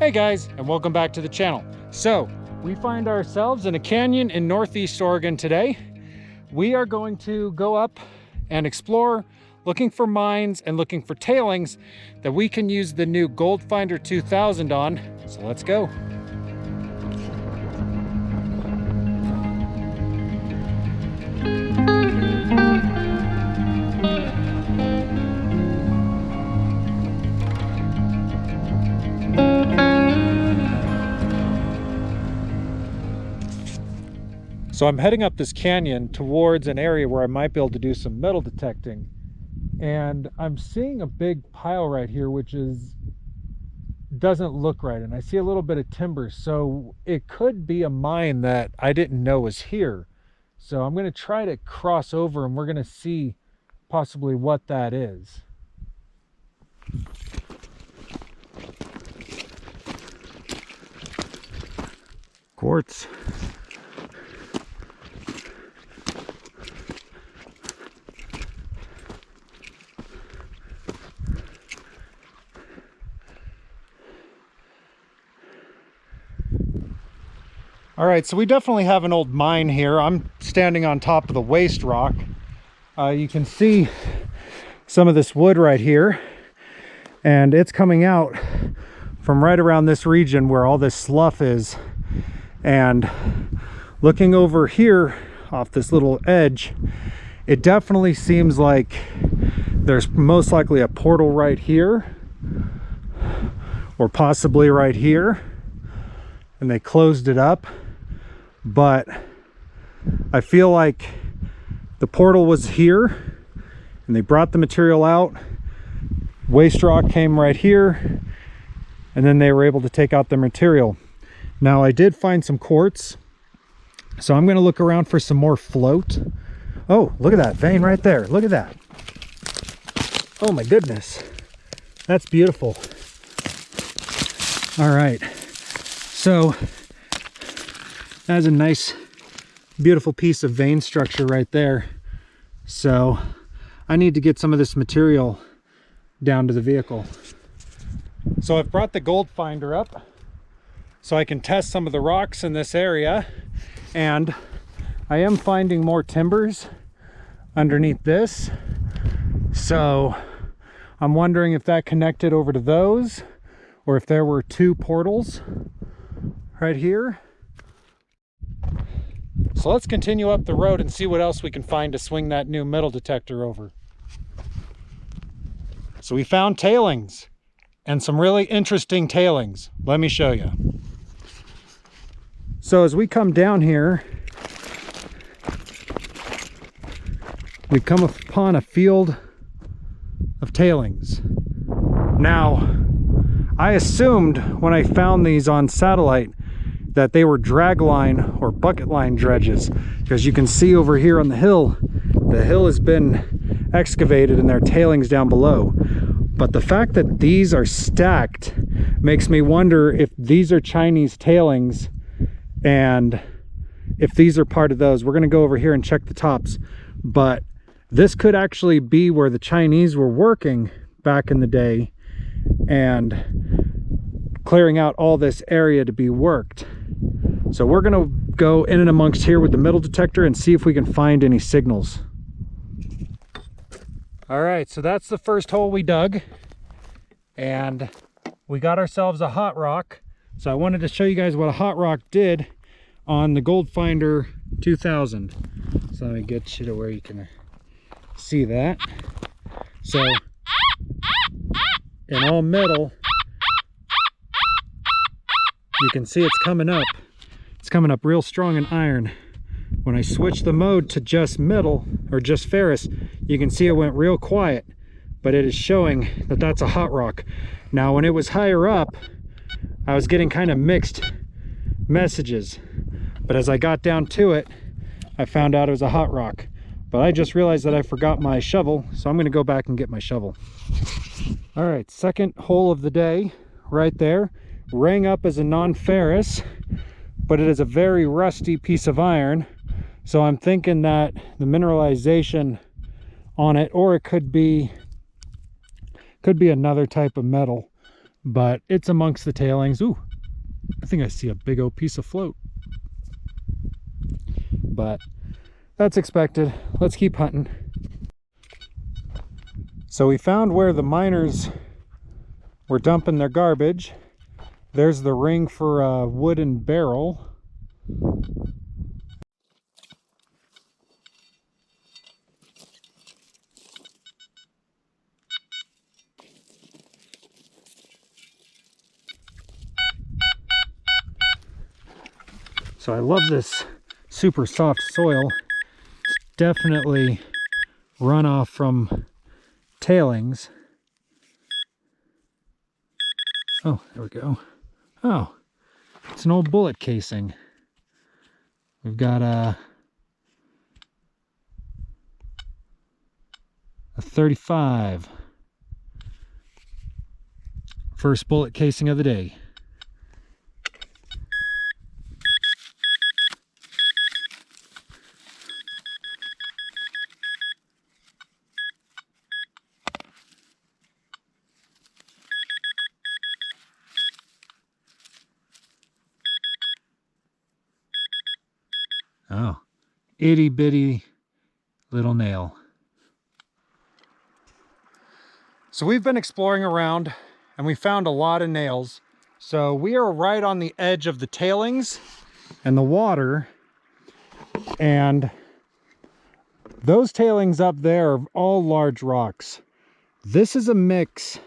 Hey guys, and welcome back to the channel. So, we find ourselves in a canyon in Northeast Oregon today. We are going to go up and explore, looking for mines and looking for tailings that we can use the new Goldfinder 2000 on. So let's go. So I'm heading up this canyon towards an area where I might be able to do some metal detecting. And I'm seeing a big pile right here, which doesn't look right. And I see a little bit of timber. So it could be a mine that I didn't know was here. So I'm going to try to cross over and we're going to see possibly what that is. Quartz. All right, so we definitely have an old mine here. I'm standing on top of the waste rock. You can see some of this wood right here, and it's coming out from right around this region where all this slough is. And looking over here off this little edge, it definitely seems like there's most likely a portal right here, or possibly right here, and they closed it up. But I feel like the portal was here and they brought the material out. Waste rock came right here and then they were able to take out the material. Now I did find some quartz, so I'm going to look around for some more float. Oh, look at that vein right there. Look at that. Oh my goodness. That's beautiful. All right. So that's a nice, beautiful piece of vein structure right there. So I need to get some of this material down to the vehicle. So I've brought the Goldfinder up so I can test some of the rocks in this area. And I am finding more timbers underneath this. So I'm wondering if that connected over to those, or if there were two portals right here. So let's continue up the road and see what else we can find to swing that new metal detector over. So we found tailings, and some really interesting tailings. Let me show you. So as we come down here, we come upon a field of tailings. Now, I assumed when I found these on satellite that they were dragline or bucket line dredges, because you can see over here on the hill has been excavated and there are tailings down below. But the fact that these are stacked makes me wonder if these are Chinese tailings, and if these are part of those. We're going to go over here and check the tops, but this could actually be where the Chinese were working back in the day and clearing out all this area to be worked. So we're going to go in and amongst here with the metal detector and see if we can find any signals. All right, so that's the first hole we dug, and we got ourselves a hot rock. So I wanted to show you guys what a hot rock did on the Goldfinder 2000. So let me get you to where you can see that. So in all metal, you can see it's coming up. It's coming up real strong in iron. When I switch the mode to just metal or just ferrous, you can see it went real quiet, but it is showing that that's a hot rock. Now, when it was higher up, I was getting kind of mixed messages, but as I got down to it, I found out it was a hot rock. But I just realized that I forgot my shovel, so I'm going to go back and get my shovel. All right, second hole of the day right there. Rang up as a non-ferrous, but it is a very rusty piece of iron. So I'm thinking that the mineralization on it, or it could be another type of metal. but it's amongst the tailings. Ooh, I think I see a big old piece of float, but that's expected. Let's keep hunting. So we found where the miners were dumping their garbage. There's the ring for a wooden barrel. So I love this super soft soil. It's definitely runoff from tailings. Oh, there we go. Oh, it's an old bullet casing. We've got a 35. First bullet casing of the day. Oh, itty bitty little nail. So we've been exploring around and we found a lot of nails. So we are right on the edge of the tailings and the water, and those tailings up there are all large rocks. This is a mix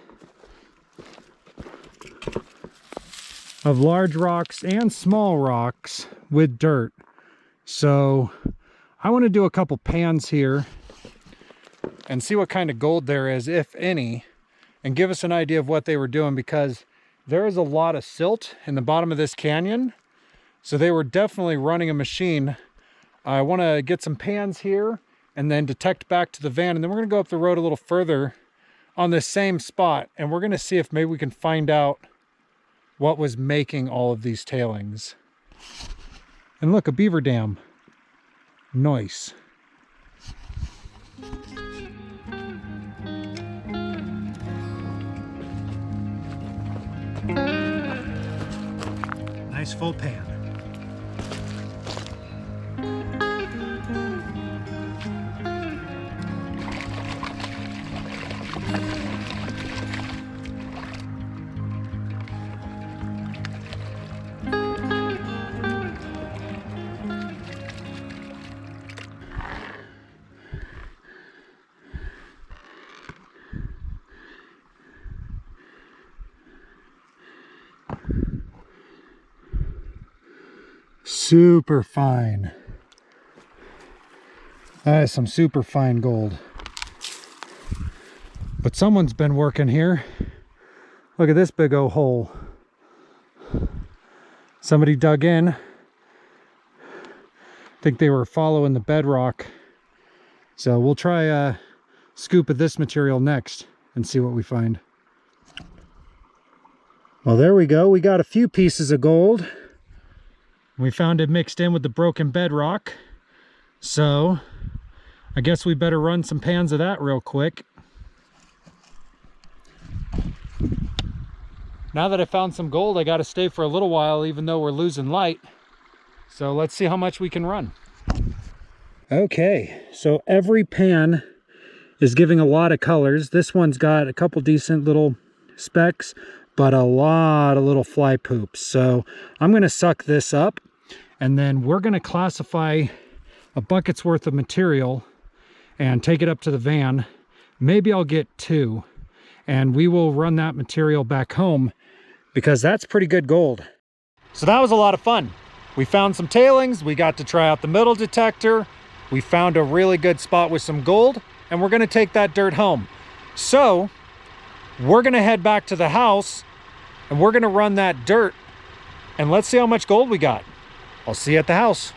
of large rocks and small rocks with dirt. So I want to do a couple pans here and see what kind of gold there is, if any, and give us an idea of what they were doing, because there is a lot of silt in the bottom of this canyon. So they were definitely running a machine. I want to get some pans here and then detect back to the van, and then we're going to go up the road a little further on this same spot, and we're going to see if maybe we can find out what was making all of these tailings. And look, a beaver dam. Nice. Nice full pan. Super fine. That is some super fine gold. But someone's been working here. Look at this big old hole. Somebody dug in. I think they were following the bedrock. So we'll try a scoop of this material next and see what we find. Well, there we go. We got a few pieces of gold. We found it mixed in with the broken bedrock. So I guess we better run some pans of that real quick. Now that I found some gold, I got to stay for a little while even though we're losing light. So let's see how much we can run. Okay, so every pan is giving a lot of colors. This one's got a couple decent little specks, but a lot of little fly poops. So I'm going to suck this up, and then we're going to classify a bucket's worth of material and take it up to the van. Maybe I'll get 2, and we will run that material back home because that's pretty good gold. So that was a lot of fun. We found some tailings, we got to try out the metal detector, we found a really good spot with some gold, and we're going to take that dirt home. So we're going to head back to the house and we're going to run that dirt and let's see how much gold we got. I'll see you at the house.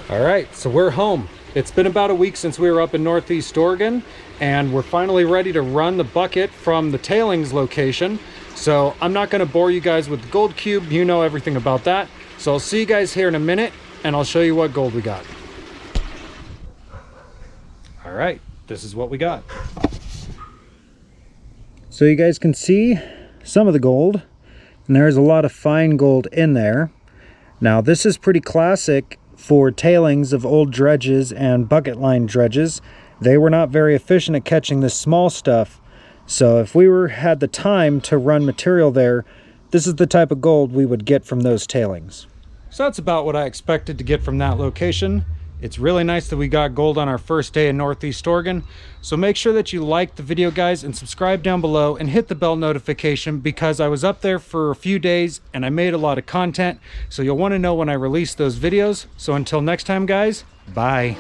All right, so we're home. It's been about a week since we were up in Northeast Oregon, and we're finally ready to run the bucket from the tailings location. So I'm not going to bore you guys with the gold cube. You know everything about that. So I'll see you guys here in a minute and I'll show you what gold we got. All right, this is what we got. So you guys can see some of the gold, and there's a lot of fine gold in there. Now this is pretty classic for tailings of old dredges and bucket line dredges. They were not very efficient at catching this small stuff. So if we had the time to run material there, this is the type of gold we would get from those tailings. So that's about what I expected to get from that location. It's really nice that we got gold on our first day in Northeast Oregon. So make sure that you like the video, guys, and subscribe down below and hit the bell notification, because I was up there for a few days and I made a lot of content. So you'll want to know when I release those videos. So until next time, guys, bye.